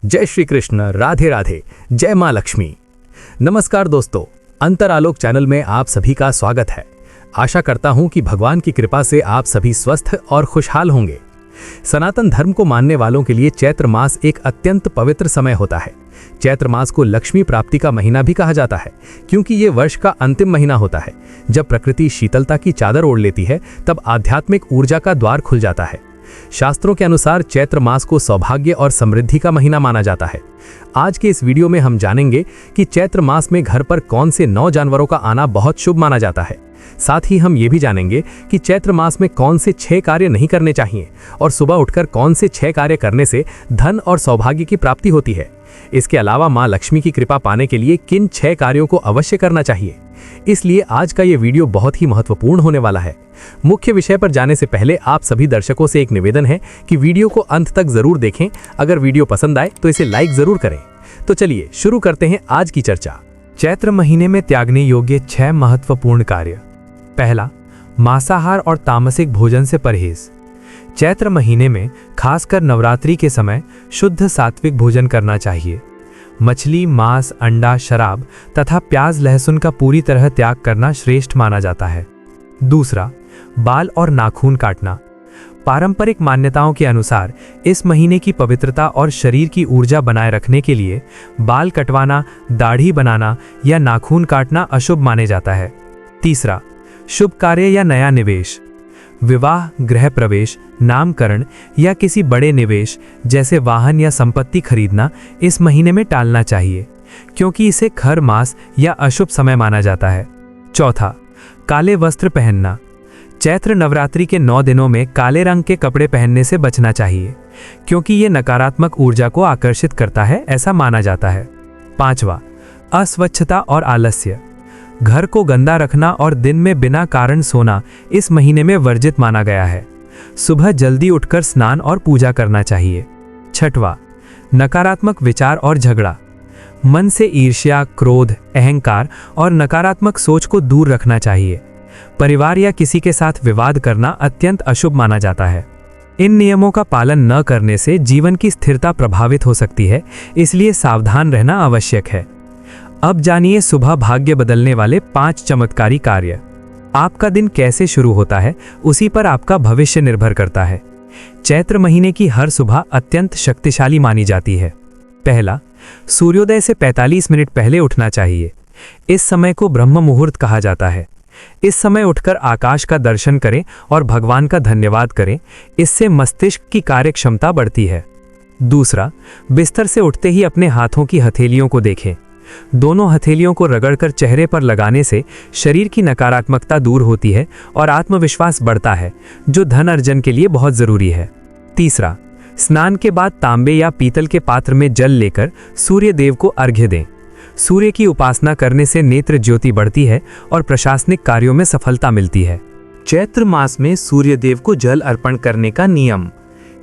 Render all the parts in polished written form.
जय श्री कृष्ण, राधे राधे, जय माँ लक्ष्मी। नमस्कार दोस्तों, अंतरालोक चैनल में आप सभी का स्वागत है। आशा करता हूं कि भगवान की कृपा से आप सभी स्वस्थ और खुशहाल होंगे। सनातन धर्म को मानने वालों के लिए चैत्र मास एक अत्यंत पवित्र समय होता है। चैत्र मास को लक्ष्मी प्राप्ति का महीना भी कहा जाता है, क्योंकि ये वर्ष का अंतिम महीना होता है। जब प्रकृति शीतलता की चादर ओढ़ लेती है, तब आध्यात्मिक ऊर्जा का द्वार खुल जाता है। शास्त्रों के अनुसार चैत्र मास को सौभाग्य और समृद्धि का महीना माना जाता है। आज के इस वीडियो में हम जानेंगे कि चैत्र मास में घर पर कौन से 9 जानवरों का आना बहुत शुभ माना जाता है। साथ ही हम ये भी जानेंगे कि चैत्र मास में कौन से 6 कार्य नहीं करने चाहिए और सुबह उठकर कौन से 6 कार्य करने से धन और सौभाग्य की प्राप्ति होती है। इसके अलावा माँ लक्ष्मी की कृपा पाने के लिए किन 6 कार्यों को अवश्य करना चाहिए। इसलिए आज का ये वीडियो बहुत ही महत्वपूर्ण होने वाला है। मुख्य विषय पर जाने से पहले आप सभी दर्शकों से एक निवेदन है कि वीडियो को अंत तक जरूर देखें। अगर वीडियो पसंद आए तो इसे लाइक जरूर करें। तो चलिए शुरू करते हैं आज की चर्चा। चैत्र महीने में त्यागने योग्य 6 महत्वपूर्ण कार्य। पहला, मांसाहार और तामसिक भोजन से परहेज। चैत्र महीने में खासकर नवरात्रि के समय शुद्ध सात्विक भोजन करना चाहिए। मछली, मांस, अंडा, शराब तथा प्याज लहसुन का पूरी तरह त्याग करना श्रेष्ठ माना जाता है। दूसरा, बाल और नाखून काटना। पारंपरिक मान्यताओं के अनुसार इस महीने की पवित्रता और शरीर की ऊर्जा बनाए रखने के लिए बाल कटवाना, दाढ़ी बनाना या नाखून काटना अशुभ माने जाता है। तीसरा, शुभ कार्य या नया निवेश। विवाह, गृह प्रवेश, नामकरण या किसी बड़े निवेश जैसे वाहन या संपत्ति खरीदना इस महीने में टालना चाहिए, क्योंकि इसे खर मास या अशुभ समय माना जाता है। चौथा, काले वस्त्र पहनना। चैत्र नवरात्रि के 9 दिनों में काले रंग के कपड़े पहनने से बचना चाहिए, क्योंकि ये नकारात्मक ऊर्जा को आकर्षित करता है, ऐसा माना जाता है। पांचवा, अस्वच्छता और आलस्य। घर को गंदा रखना और दिन में बिना कारण सोना इस महीने में वर्जित माना गया है। सुबह जल्दी उठकर स्नान और पूजा करना चाहिए। छठवां, नकारात्मक विचार और झगड़ा। मन से ईर्ष्या, क्रोध, अहंकार और नकारात्मक सोच को दूर रखना चाहिए। परिवार या किसी के साथ विवाद करना अत्यंत अशुभ माना जाता है। इन नियमों का पालन न करने से जीवन की स्थिरता प्रभावित हो सकती है, इसलिए सावधान रहना आवश्यक है। अब जानिए सुबह भाग्य बदलने वाले 5 चमत्कारी कार्य। आपका दिन कैसे शुरू होता है, उसी पर आपका भविष्य निर्भर करता है। चैत्र महीने की हर सुबह अत्यंत शक्तिशाली मानी जाती है। पहला, सूर्योदय से 45 मिनट पहले उठना चाहिए। इस समय को ब्रह्म मुहूर्त कहा जाता है। इस समय उठकर आकाश का दर्शन करें और भगवान का धन्यवाद करें। इससे मस्तिष्क की कार्यक्षमता बढ़ती है। दूसरा, बिस्तर से उठते ही अपने हाथों की हथेलियों को देखें। दोनों हथेलियों को रगड़कर चेहरे पर लगाने से शरीर की नकारात्मकता दूर होती है और आत्मविश्वास बढ़ता है, जो धन अर्जन के लिए बहुत जरूरी है। तीसरा, स्नान के बाद तांबे या पीतल के पात्र में जल लेकर सूर्य देव को अर्घ्य दें। सूर्य की उपासना करने से नेत्र ज्योति बढ़ती है और प्रशासनिक कार्यों में सफलता मिलती है। चैत्र मास में सूर्य देव को जल अर्पण करने का नियम।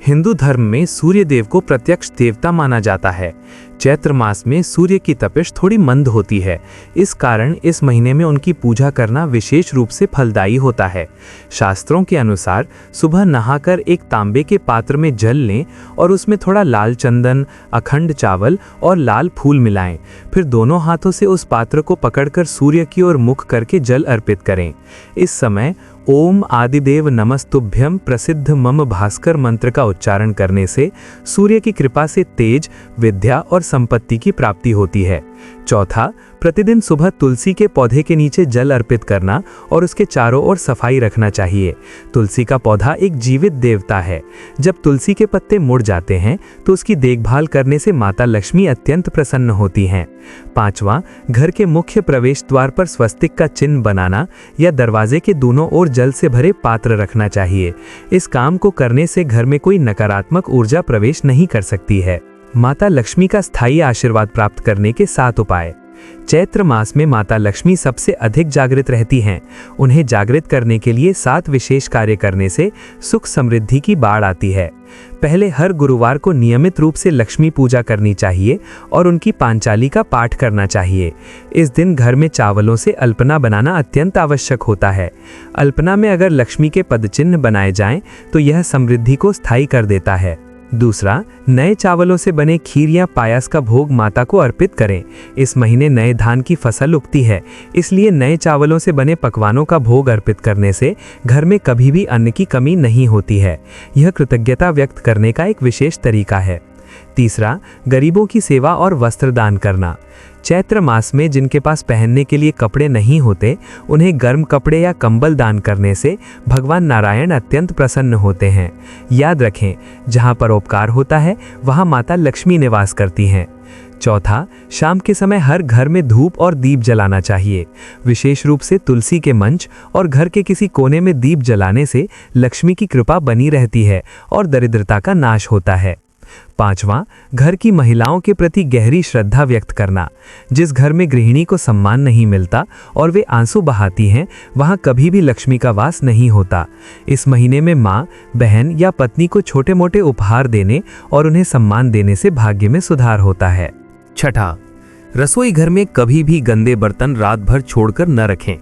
हिंदू धर्म में सूर्य देव को प्रत्यक्ष देवता माना जाता है। चैत्र मास में सूर्य की तपिश थोड़ी मंद होती है, इस कारण इस महीने में उनकी पूजा करना विशेष रूप से फलदायी होता है। शास्त्रों के अनुसार सुबह नहाकर एक तांबे के पात्र में जल लें और उसमें थोड़ा लाल चंदन, अखंड चावल और लाल फूल मिलाएं। फिर दोनों हाथों से उस पात्र को पकड़कर सूर्य की ओर मुख करके जल अर्पित करें। इस समय ओम आदिदेव नमस्तुभ्यम प्रसिद्ध मम भास्कर मंत्र का उच्चारण करने से सूर्य की कृपा से तेज, विद्या और संपत्ति की प्राप्ति होती है। चौथा, प्रतिदिन सुबह तुलसी के पौधे के नीचे जल अर्पित करना और उसके चारों ओर सफाई रखना चाहिए। तुलसी का पौधा एक जीवित देवता है। जब तुलसी के पत्ते मुड़ जाते हैं तो उसकी देखभाल करने से माता लक्ष्मी अत्यंत प्रसन्न होती हैं। पांचवा, घर के मुख्य प्रवेश द्वार पर स्वस्तिक का चिन्ह बनाना या दरवाजे के दोनों ओर जल से भरे पात्र रखना चाहिए। इस काम को करने से घर में कोई नकारात्मक ऊर्जा प्रवेश नहीं कर सकती है। माता लक्ष्मी का स्थायी आशीर्वाद प्राप्त करने के 7 उपाय। चैत्र मास में माता लक्ष्मी सबसे अधिक जागृत रहती हैं। उन्हें जागृत करने के लिए 7 विशेष कार्य करने से सुख समृद्धि की बाढ़ आती है। पहले, हर गुरुवार को नियमित रूप से लक्ष्मी पूजा करनी चाहिए और उनकी पांचाली का पाठ करना चाहिए। इस दिन घर में चावलों से अल्पना बनाना अत्यंत आवश्यक होता है। अल्पना में अगर लक्ष्मी के पदचिन्ह बनाए जाएं तो यह समृद्धि को स्थायी कर देता है। दूसरा, नए चावलों से बने खीर या पायस का भोग माता को अर्पित करें। इस महीने नए धान की फसल उगती है, इसलिए नए चावलों से बने पकवानों का भोग अर्पित करने से घर में कभी भी अन्न की कमी नहीं होती है। यह कृतज्ञता व्यक्त करने का एक विशेष तरीका है। तीसरा, गरीबों की सेवा और वस्त्र दान करना। चैत्र मास में जिनके पास पहनने के लिए कपड़े नहीं होते, उन्हें गर्म कपड़े या कंबल दान करने से भगवान नारायण अत्यंत प्रसन्न होते हैं। याद रखें, जहाँ परोपकार होता है वहाँ माता लक्ष्मी निवास करती हैं। चौथा, शाम के समय हर घर में धूप और दीप जलाना चाहिए। विशेष रूप से तुलसी के मंच और घर के किसी कोने में दीप जलाने से लक्ष्मी की कृपा बनी रहती है और दरिद्रता का नाश होता है। पांचवां, घर की महिलाओं के प्रति गहरी श्रद्धा व्यक्त करना। जिस घर में गृहिणी को सम्मान नहीं मिलता और वे आंसू बहाती हैं, वहां कभी भी लक्ष्मी का वास नहीं होता। इस महीने में माँ, बहन या पत्नी को छोटे मोटे उपहार देने और उन्हें सम्मान देने से भाग्य में सुधार होता है। छठा, रसोई घर में कभी भी गंदे बर्तन रात भर छोड़कर न रखें।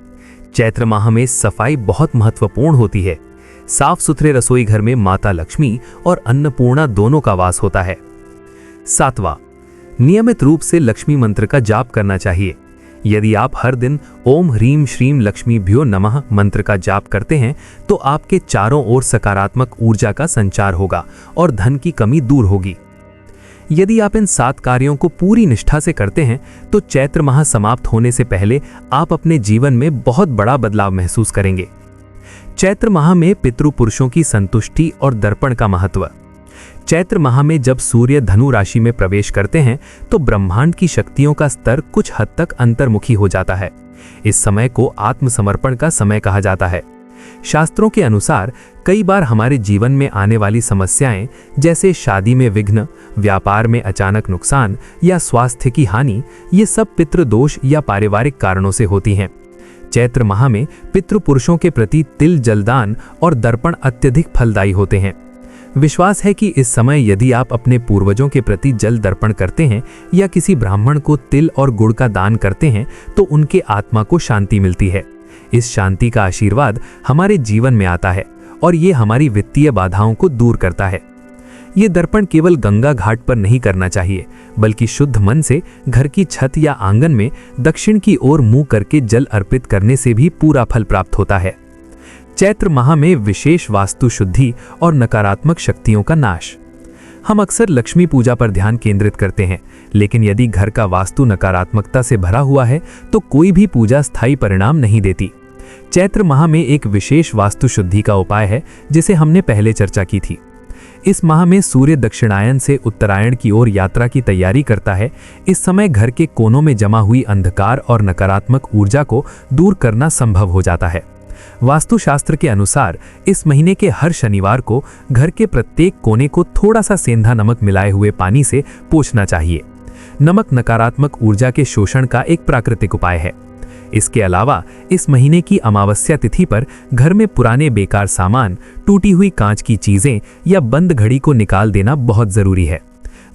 चैत्र माह में सफाई बहुत महत्वपूर्ण होती है। साफ सुथरे रसोई घर में माता लक्ष्मी और अन्नपूर्णा दोनों का वास होता है। सातवां, नियमित रूप से लक्ष्मी मंत्र का जाप करना चाहिए। यदि आप हर दिन ओम ह्रीम श्रीम लक्ष्मीभ्यो नमः मंत्र का जाप करते हैं तो आपके चारों ओर सकारात्मक ऊर्जा का संचार होगा और धन की कमी दूर होगी। यदि आप इन 7 कार्यों को पूरी निष्ठा से करते हैं तो चैत्र माह समाप्त होने से पहले आप अपने जीवन में बहुत बड़ा बदलाव महसूस करेंगे। चैत्र माह में पितृपुरुषों की संतुष्टि और दर्पण का महत्व। चैत्र माह में जब सूर्य धनु राशि में प्रवेश करते हैं तो ब्रह्मांड की शक्तियों का स्तर कुछ हद तक अंतर्मुखी हो जाता है। इस समय को आत्मसमर्पण का समय कहा जाता है। शास्त्रों के अनुसार कई बार हमारे जीवन में आने वाली समस्याएं, जैसे शादी में विघ्न, व्यापार में अचानक नुकसान या स्वास्थ्य की हानि, ये सब पितृदोष या पारिवारिक कारणों से होती हैं। चैत्र माह में पितृपुरुषों के प्रति तिल जलदान और दर्पण अत्यधिक फलदायी होते हैं। विश्वास है कि इस समय यदि आप अपने पूर्वजों के प्रति जल दर्पण करते हैं या किसी ब्राह्मण को तिल और गुड़ का दान करते हैं तो उनके आत्मा को शांति मिलती है। इस शांति का आशीर्वाद हमारे जीवन में आता है और ये हमारी वित्तीय बाधाओं को दूर करता है। ये दर्पण केवल गंगा घाट पर नहीं करना चाहिए, बल्कि शुद्ध मन से घर की छत या आंगन में दक्षिण की ओर मुंह करके जल अर्पित करने से भी पूरा फल प्राप्त होता है। चैत्र माह में विशेष वास्तु शुद्धि और नकारात्मक शक्तियों का नाश। हम अक्सर लक्ष्मी पूजा पर ध्यान केंद्रित करते हैं, लेकिन यदि घर का वास्तु नकारात्मकता से भरा हुआ है तो कोई भी पूजा स्थायी परिणाम नहीं देती। चैत्र माह में एक विशेष वास्तु शुद्धि का उपाय है जिसे हमने पहले चर्चा की थी। इस माह में सूर्य दक्षिणायन से उत्तरायण की ओर यात्रा की तैयारी करता है। इस समय घर के कोनों में जमा हुई अंधकार और नकारात्मक ऊर्जा को दूर करना संभव हो जाता है। वास्तुशास्त्र के अनुसार इस महीने के हर शनिवार को घर के प्रत्येक कोने को थोड़ा सा सेंधा नमक मिलाए हुए पानी से पोंछना चाहिए। नमक नकारात्मक ऊर्जा के शोषण का एक प्राकृतिक उपाय है। इसके अलावा इस महीने की अमावस्या तिथि पर घर में पुराने बेकार सामान, टूटी हुई कांच की चीजें या बंद घड़ी को निकाल देना बहुत जरूरी है।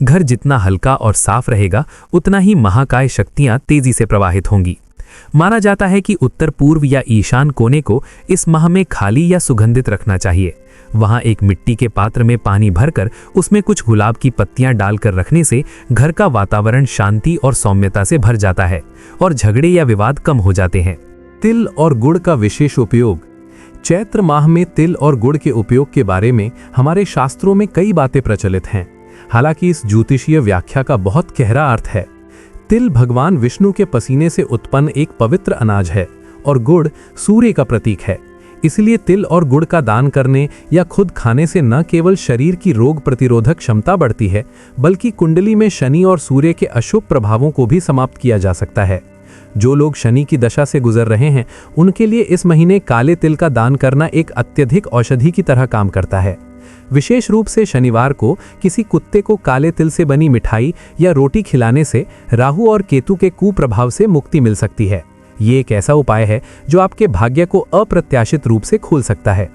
घर जितना हल्का और साफ रहेगा, उतना ही महाकाय शक्तियां तेजी से प्रवाहित होंगी। माना जाता है कि उत्तर पूर्व या ईशान कोने को इस माह में खाली या सुगंधित रखना चाहिए। वहां एक मिट्टी के पात्र में पानी भरकर उसमें कुछ गुलाब की पत्तियां डालकर रखने से घर का वातावरण शांति और सौम्यता से भर जाता है और झगड़े या विवाद कम हो जाते हैं। तिल और गुड़ का विशेष उपयोग। चैत्र माह में तिल और गुड़ के उपयोग के बारे में हमारे शास्त्रों में कई बातें प्रचलित हैं। हालांकि इस ज्योतिषीय व्याख्या का बहुत गहरा अर्थ है। तिल भगवान विष्णु के पसीने से उत्पन्न एक पवित्र अनाज है और गुड़ सूर्य का प्रतीक है। इसलिए तिल और गुड़ का दान करने या खुद खाने से न केवल शरीर की रोग प्रतिरोधक क्षमता बढ़ती है, बल्कि कुंडली में शनि और सूर्य के अशुभ प्रभावों को भी समाप्त किया जा सकता है। जो लोग शनि की दशा से गुजर रहे हैं, उनके लिए इस महीने काले तिल का दान करना एक अत्यधिक औषधि की तरह काम करता है। विशेष रूप से शनिवार को किसी कुत्ते को काले तिल से बनी मिठाई या रोटी खिलाने से राहु और केतु के कुप्रभाव से मुक्ति मिल सकती है। ये एक ऐसा उपाय है जो आपके भाग्य को अप्रत्याशित रूप से खोल सकता है।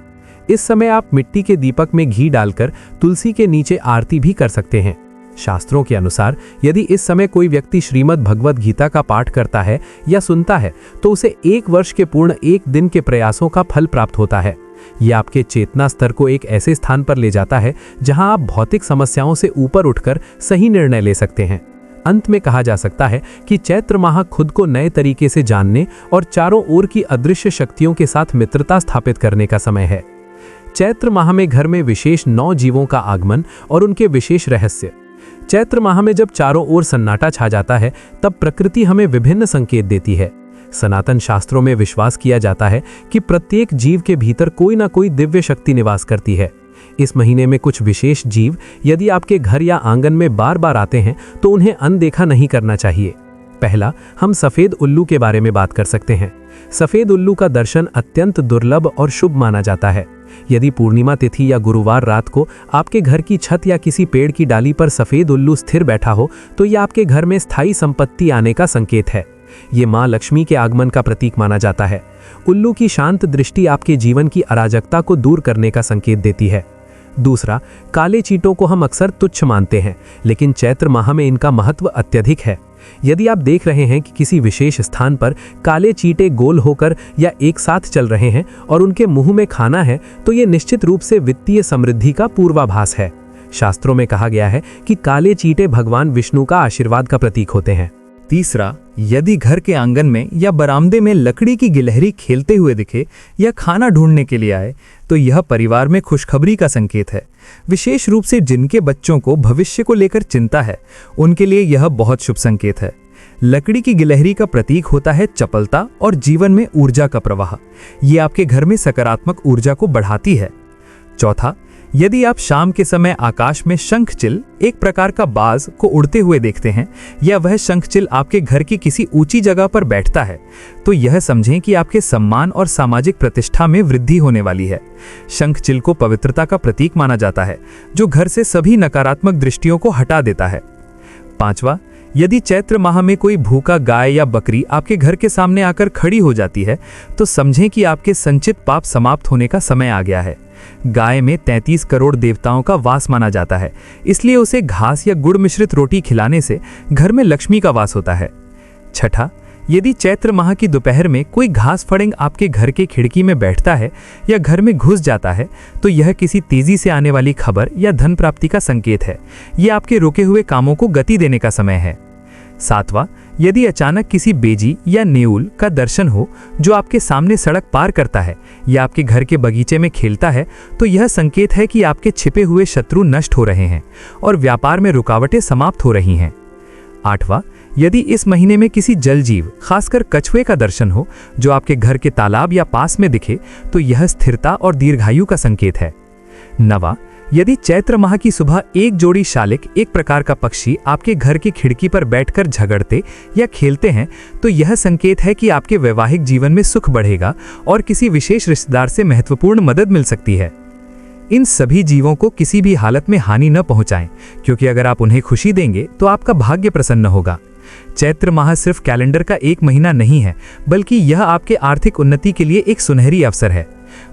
इस समय आप मिट्टी के दीपक में घी डालकर तुलसी के नीचे आरती भी कर सकते हैं। शास्त्रों के अनुसार यदि इस समय कोई व्यक्ति श्रीमद् भगवद गीता का पाठ करता है या सुनता है तो उसे 1 वर्ष के पूर्ण 1 दिन के प्रयासों का फल प्राप्त होता है। ये आपके चेतना स्तर को एक ऐसे स्थान पर ले जाता है जहां आप भौतिक समस्याओं से ऊपर उठकर सही निर्णय ले सकते हैं। अंत में कहा जा सकता है कि चैत्र माह खुद को नए तरीके से जानने और चारों ओर की अदृश्य शक्तियों के साथ मित्रता स्थापित करने का समय है। चैत्र माह में घर में विशेष 9 जीवों का आगमन और उनके विशेष रहस्य। चैत्र माह में जब चारों ओर सन्नाटा छा जाता है तब प्रकृति हमें विभिन्न संकेत देती है। सनातन शास्त्रों में विश्वास किया जाता है कि प्रत्येक जीव के भीतर कोई ना कोई दिव्य शक्ति निवास करती है। इस महीने में कुछ विशेष जीव यदि आपके घर या आंगन में बार बार आते हैं तो उन्हें अनदेखा नहीं करना चाहिए। पहला, हम सफेद उल्लू के बारे में बात कर सकते हैं। सफेद उल्लू का दर्शन अत्यंत दुर्लभ और शुभ माना जाता है। यदि पूर्णिमा तिथि या गुरुवार रात को आपके घर की छत या किसी पेड़ की डाली पर सफेद उल्लू स्थिर बैठा हो तो यह आपके घर में स्थायी संपत्ति आने का संकेत है। ये मां लक्ष्मी के आगमन का प्रतीक माना जाता है। उल्लू की शांत दृष्टि आपके जीवन की अराजकता को दूर करने का संकेत देती है। दूसरा, काले चींटों को हम अक्सर तुच्छ मानते हैं, लेकिन चैत्र माह में इनका महत्व अत्यधिक है। यदि आप देख रहे हैं कि किसी विशेष स्थान पर काले चींटे गोल होकर या एक साथ चल रहे हैं और उनके मुंह में खाना है, तो ये निश्चित रूप से वित्तीय समृद्धि का पूर्वाभास है। शास्त्रों में कहा गया है कि काले चींटे भगवान विष्णु का आशीर्वाद का प्रतीक होते हैं। तीसरा, यदि घर के आंगन में या बरामदे में लकड़ी की गिलहरी खेलते हुए दिखे या खाना ढूंढने के लिए आए तो यह परिवार में खुशखबरी का संकेत है। विशेष रूप से जिनके बच्चों को भविष्य को लेकर चिंता है उनके लिए यह बहुत शुभ संकेत है। लकड़ी की गिलहरी का प्रतीक होता है चपलता और जीवन में ऊर्जा का प्रवाह। ये आपके घर में सकारात्मक ऊर्जा को बढ़ाती है। चौथा, यदि आप शाम के समय आकाश में शंखचिल, एक प्रकार का बाज, को उड़ते हुए देखते हैं या वह शंखचिल आपके घर की किसी ऊंची जगह पर बैठता है तो यह समझें कि आपके सम्मान और सामाजिक प्रतिष्ठा में वृद्धि होने वाली है। शंखचिल को पवित्रता का प्रतीक माना जाता है जो घर से सभी नकारात्मक दृष्टियों को हटा देता है। पांचवा, यदि चैत्र माह में कोई भूखा गाय या बकरी आपके घर के सामने आकर खड़ी हो जाती है तो समझें कि आपके संचित पाप समाप्त होने का समय आ गया है। गाय में 33 करोड़ देवताओं का वास माना जाता है, इसलिए उसे घास या गुड़ मिश्रित रोटी खिलाने से घर में लक्ष्मी का वास होता है। छठा, यदि चैत्र माह की दोपहर में कोई घास फड़िंग आपके घर के खिड़की में बैठता है या घर में घुस जाता है तो यह किसी तेजी से आने वाली खबर या धन प्राप्ति का संकेत है। यह आपके रुके हुए कामों को गति देने का समय है। सातवां, यदि अचानक किसी बेजी या नेउल का दर्शन हो जो आपके सामने सड़क पार करता है या आपके घर के बगीचे में खेलता है तो यह संकेत है कि आपके छिपे हुए शत्रु नष्ट हो रहे हैं और व्यापार में रुकावटें समाप्त हो रही हैं। आठवां, यदि इस महीने में किसी जल जीव, खासकर कछुए का दर्शन हो जो आपके घर के तालाब या पास में दिखे तो यह स्थिरता और दीर्घायु का संकेत है। नवा, यदि चैत्र माह की सुबह एक जोड़ी शालिक, एक प्रकार का पक्षी, आपके घर की खिड़की पर बैठकर झगड़ते या खेलते हैं तो यह संकेत है कि आपके वैवाहिक जीवन में सुख बढ़ेगा और किसी विशेष रिश्तेदार से महत्वपूर्ण मदद मिल सकती है। इन सभी जीवों को किसी भी हालत में हानि न पहुंचाएं, क्योंकि अगर आप उन्हें खुशी देंगे तो आपका भाग्य प्रसन्न होगा। चैत्र माह सिर्फ कैलेंडर का एक महीना नहीं है, बल्कि यह आपके आर्थिक उन्नति के लिए एक सुनहरी अवसर है।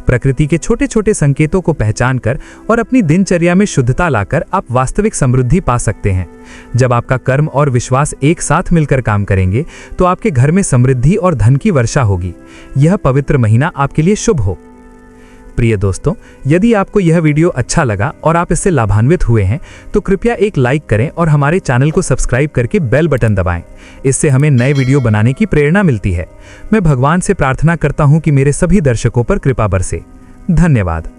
प्रकृति के छोटे छोटे संकेतों को पहचान कर और अपनी दिनचर्या में शुद्धता लाकर आप वास्तविक समृद्धि पा सकते हैं। जब आपका कर्म और विश्वास एक साथ मिलकर काम करेंगे तो आपके घर में समृद्धि और धन की वर्षा होगी। यह पवित्र महीना आपके लिए शुभ हो। प्रिय दोस्तों, यदि आपको यह वीडियो अच्छा लगा और आप इससे लाभान्वित हुए हैं तो कृपया एक लाइक करें और हमारे चैनल को सब्सक्राइब करके बेल बटन दबाएं। इससे हमें नए वीडियो बनाने की प्रेरणा मिलती है। मैं भगवान से प्रार्थना करता हूं कि मेरे सभी दर्शकों पर कृपा बरसे। धन्यवाद।